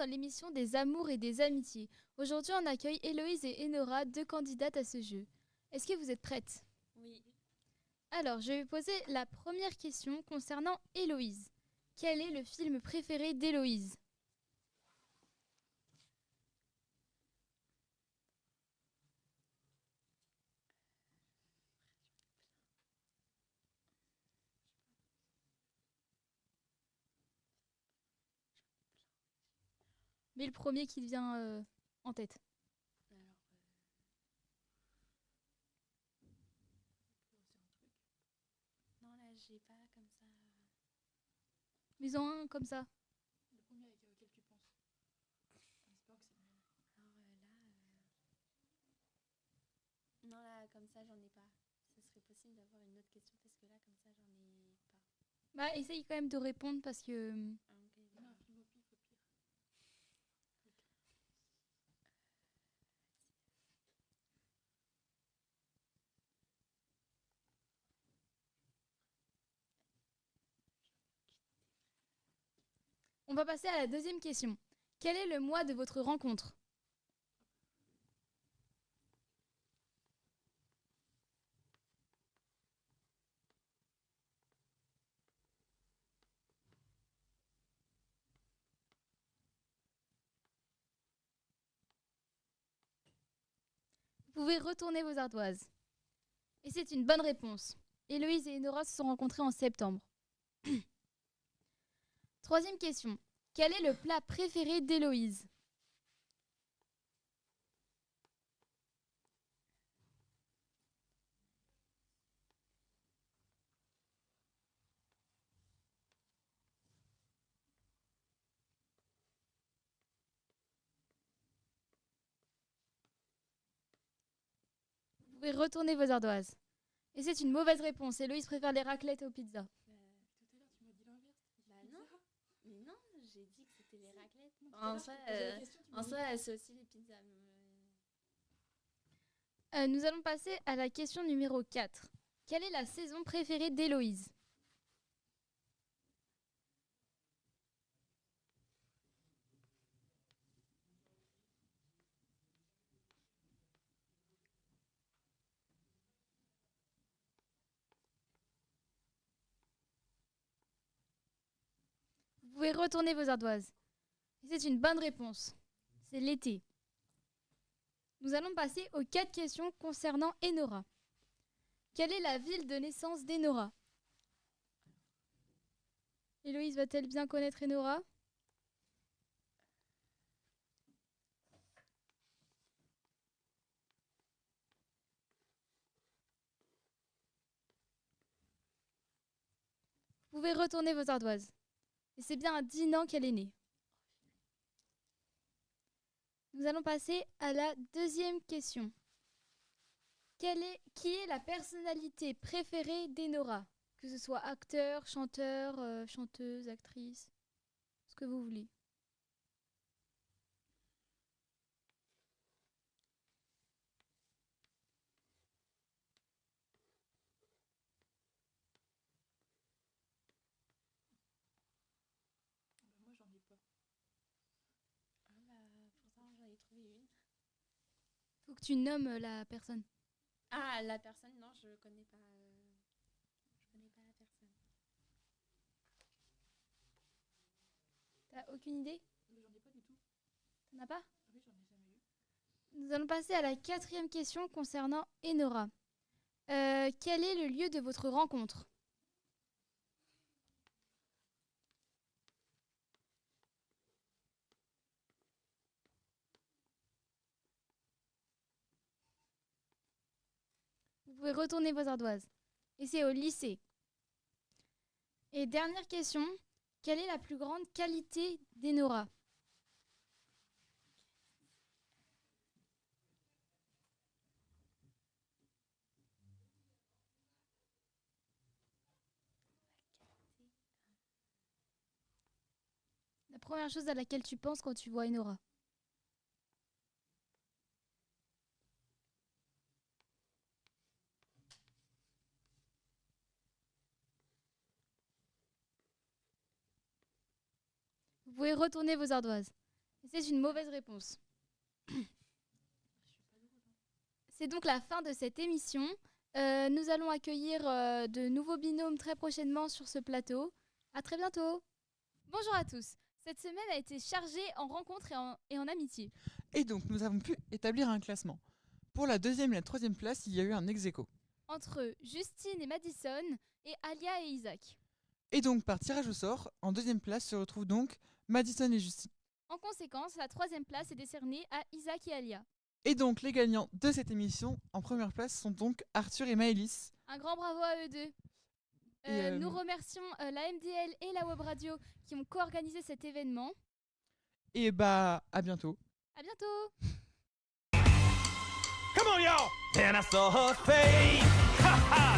dans l'émission des amours et des amitiés. Aujourd'hui, on accueille Héloïse et Enora, deux candidates à ce jeu. Est-ce que vous êtes prêtes? Oui. Alors, je vais poser la première question concernant Héloïse. Quel est le film préféré d'Héloïse? Mais le premier qui te vient en tête. Alors, non, là, j'ai pas comme ça. Mais en un comme ça. Le premier avec lequel tu penses. J'espère que c'est le même. Alors là, non, là, comme ça, j'en ai pas. Ce serait possible d'avoir une autre question parce que là, comme ça, j'en ai pas. Bah, essaye quand même de répondre parce que... Ah, ok, Non, un film au pif, au pire. On va passer à la deuxième question. Quel est le mois de votre rencontre? Vous pouvez retourner vos ardoises. Et c'est une bonne réponse. Héloïse et Enora se sont rencontrées en septembre. Troisième question. Quel est le plat préféré d'Héloïse? Vous pouvez retourner vos ardoises. Et c'est une mauvaise réponse. Héloïse préfère les raclettes aux pizzas. Tout à l'heure, tu m'as dit l'inverse. Bah non. Mais non, j'ai dit que c'était les raclettes. Non, En soi, c'est aussi les pizzas. Nous allons passer à la question numéro 4. Quelle est la saison préférée d'Héloïse? Vous pouvez retourner vos ardoises. Et c'est une bonne réponse. C'est l'été. Nous allons passer aux 4 questions concernant Enora. Quelle est la ville de naissance d'Enora? Héloïse va-t-elle bien connaître Enora? Vous pouvez retourner vos ardoises. Et c'est bien à Dinan qu'elle est née. Nous allons passer à la deuxième question. Qui est la personnalité préférée d'Enora? Que ce soit acteur, chanteur, chanteuse, actrice, ce que vous voulez. Moi, j'en ai pas. Ah bah, pourtant, j'en ai trouvé une. Faut que tu nommes la personne. Ah, la personne, non, je connais pas. Je connais pas la personne. T'as aucune idée? Mais j'en ai pas du tout. T'en as pas? Oui, j'en ai jamais eu. Nous allons passer à la quatrième question concernant Enora. Quel est le lieu de votre rencontre? Vous pouvez retourner vos ardoises. Et c'est au lycée. Et dernière question, quelle est la plus grande qualité d'Enora? La première chose à laquelle tu penses quand tu vois Enora. Vous pouvez retourner vos ardoises. C'est une mauvaise réponse. C'est donc la fin de cette émission. Nous allons accueillir de nouveaux binômes très prochainement sur ce plateau. À très bientôt. Bonjour à tous. Cette semaine a été chargée en rencontres et en amitié. Et donc, nous avons pu établir un classement. Pour la 2e et la 3e place, il y a eu un ex-aequo. Entre Justine et Madison et Alia et Isaac. Et donc, par tirage au sort, en 2e place se retrouvent donc Madison et Justine. En conséquence, la 3e place est décernée à Isaac et Alia. Et donc, les gagnants de cette émission, en première place, sont donc Arthur et Maëlys. Un grand bravo à eux deux. Nous remercions la MDL et la Web Radio qui ont co-organisé cet événement. Et bah, à bientôt. À bientôt. Come on, y'all! And I saw her face. Ha ha!